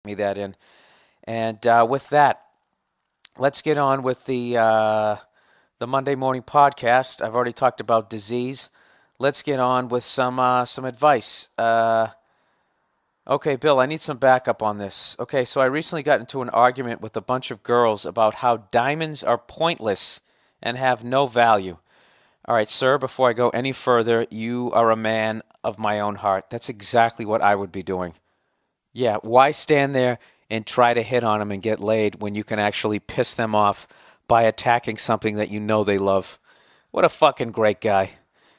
me that in. And with that, let's get on with the Monday morning podcast. I've already talked about disease. Let's get on with some advice. Okay, Bill, I need some backup on this. Okay, so I recently got into an argument with a bunch of girls about how diamonds are pointless and have no value. All right, sir, before I go any further, you are a man of my own heart. That's exactly what I would be doing. Yeah, why stand there and try to hit on them and get laid when you can actually piss them off by attacking something that you know they love? What a fucking great guy.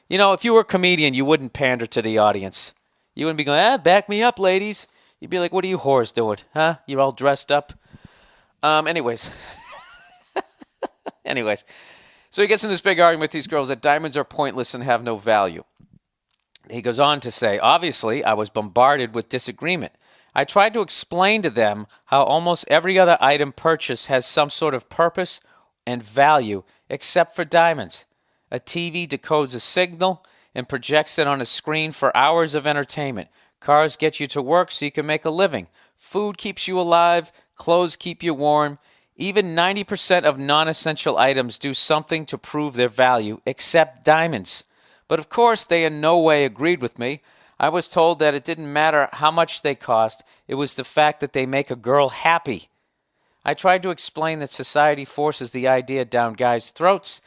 You know, if you were a comedian, you wouldn't pander to the audience. You wouldn't be going, back me up, ladies. You'd be like, what are you whores doing? Huh? You're all dressed up? Anyways. Anyways. So he gets in this big argument with these girls that diamonds are pointless and have no value. He goes on to say, obviously, I was bombarded with disagreement. I tried to explain to them how almost every other item purchased has some sort of purpose and value except for diamonds. A TV decodes a signal and projects it on a screen for hours of entertainment. Cars get you to work so you can make a living. Food keeps you alive. Clothes keep you warm. Even 90% of non-essential items do something to prove their value, except diamonds. But of course, they in no way agreed with me. I was told that it didn't matter how much they cost. It was the fact that they make a girl happy. I tried to explain that society forces the idea down guys' throats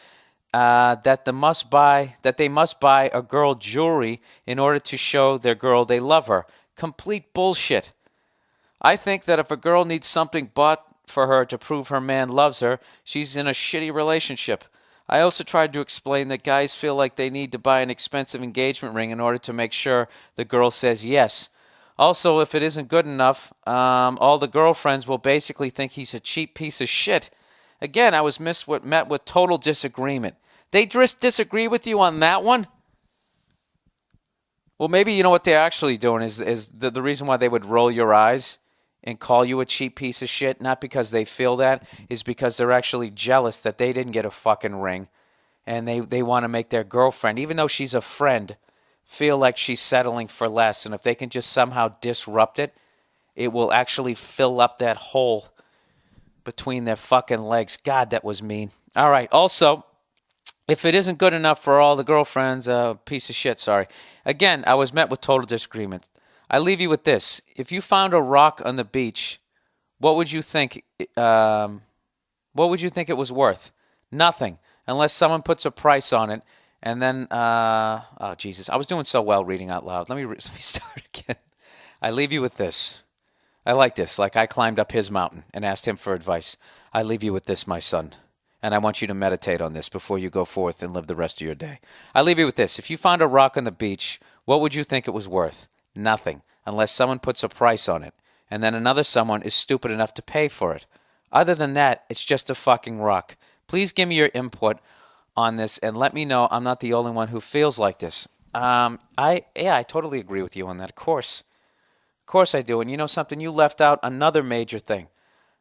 that they must buy a girl jewelry in order to show their girl they love her. Complete bullshit. I think that if a girl needs something bought for her to prove her man loves her, she's in a shitty relationship. I also tried to explain that guys feel like they need to buy an expensive engagement ring in order to make sure the girl says yes. Also, if it isn't good enough, all the girlfriends will basically think he's a cheap piece of shit. Again, I was met with total disagreement. They just disagree with you on that one? Well, maybe you know what they're actually doing is the reason why they would roll your eyes and call you a cheap piece of shit, not because they feel that, is because they're actually jealous that they didn't get a fucking ring. And they want to make their girlfriend, even though she's a friend, feel like she's settling for less. And if they can just somehow disrupt it, it will actually fill up that hole between their fucking legs. God, that was mean. All right. Also, if it isn't good enough for all the girlfriends, piece of shit, sorry. Again, I was met with total disagreement. I leave you with this. If you found a rock on the beach, what would you think? What would you think it was worth? Nothing, unless someone puts a price on it. And then, oh Jesus, I was doing so well reading out loud. Let me start again. I leave you with this. I like this. Like I climbed up his mountain and asked him for advice. I leave you with this, my son. And I want you to meditate on this before you go forth and live the rest of your day. I leave you with this. If you found a rock on the beach, what would you think it was worth? Nothing, unless someone puts a price on it, and then another someone is stupid enough to pay for it. Other than that, it's just a fucking rock. Please give me your input on this and let me know I'm not the only one who feels like this. I totally agree with you on that. Of course I do. And you know something? You left out another major thing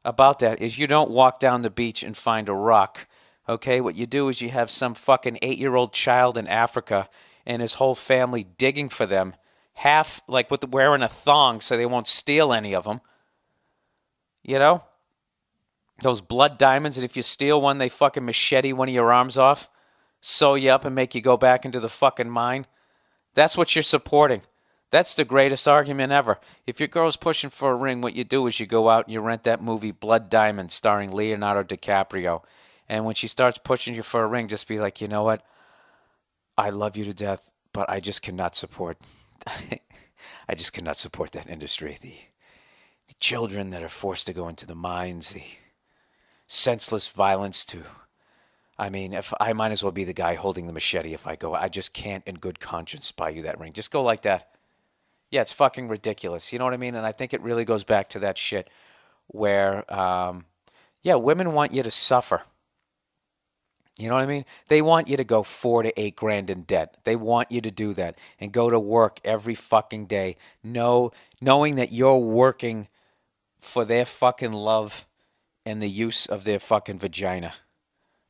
about that is you don't walk down the beach and find a rock. Okay, what you do is you have some fucking 8-year-old child in Africa and his whole family digging for them. Half, like, wearing a thong so they won't steal any of them. You know? Those blood diamonds, and if you steal one, they fucking machete one of your arms off, sew you up, and make you go back into the fucking mine. That's what you're supporting. That's the greatest argument ever. If your girl's pushing for a ring, what you do is you go out and you rent that movie Blood Diamond starring Leonardo DiCaprio. And when she starts pushing you for a ring, just be like, you know what? I love you to death, but I just cannot support I just cannot support that industry. The children that are forced to go into the mines, the senseless violence if I might as well be the guy holding the machete if I go. I just can't in good conscience buy you that ring. Just go like that. Yeah, it's fucking ridiculous. You know what I mean? And I think it really goes back to that shit where, women want you to suffer. You know what I mean? They want you to go 4 to 8 grand in debt. They want you to do that and go to work every fucking day, knowing that you're working for their fucking love and the use of their fucking vagina.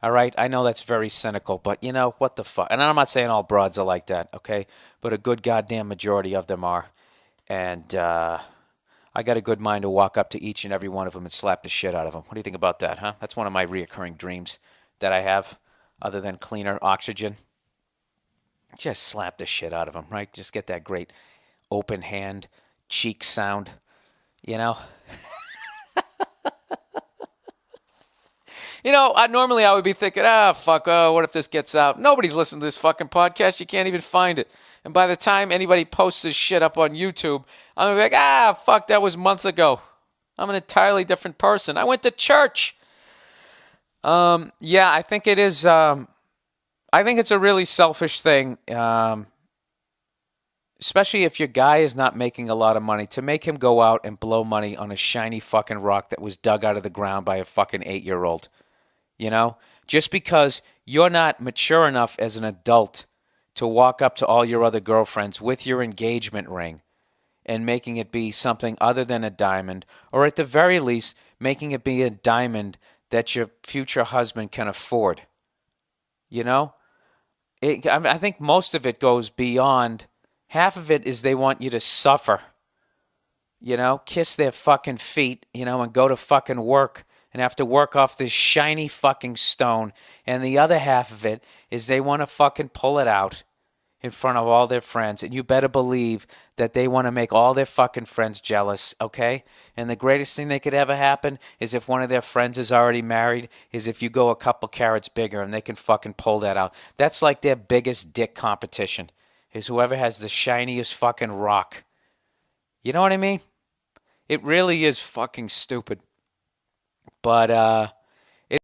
All right? I know that's very cynical, but you know, what the fuck? And I'm not saying all broads are like that, okay? But a good goddamn majority of them are. And I I got a good mind to walk up to each and every one of them and slap the shit out of them. What do you think about that, huh? That's one of my reoccurring dreams that I have, other than cleaner oxygen. Just slap the shit out of them, right? Just get that great open hand cheek sound, you know? Normally I would be thinking, fuck, what if this gets out? Nobody's listening to this fucking podcast. You can't even find it. And by the time anybody posts this shit up on YouTube, I'm going to be like, fuck, that was months ago. I'm an entirely different person. I went to church. Yeah, I think it is, I think it's a really selfish thing, especially if your guy is not making a lot of money, to make him go out and blow money on a shiny fucking rock that was dug out of the ground by a fucking 8-year-old. Just because you're not mature enough as an adult to walk up to all your other girlfriends with your engagement ring and making it be something other than a diamond, or at the very least, making it be a diamond that your future husband can afford. I think most of it goes beyond. Half of it is they want you to suffer, kiss their fucking feet, and go to fucking work and have to work off this shiny fucking stone. And the other half of it is they want to fucking pull it out in front of all their friends. And you better believe that they want to make all their fucking friends jealous, okay? And the greatest thing that could ever happen is if one of their friends is already married, is if you go a couple carats bigger and they can fucking pull that out. That's like their biggest dick competition, is whoever has the shiniest fucking rock. You know what I mean? It really is fucking stupid. But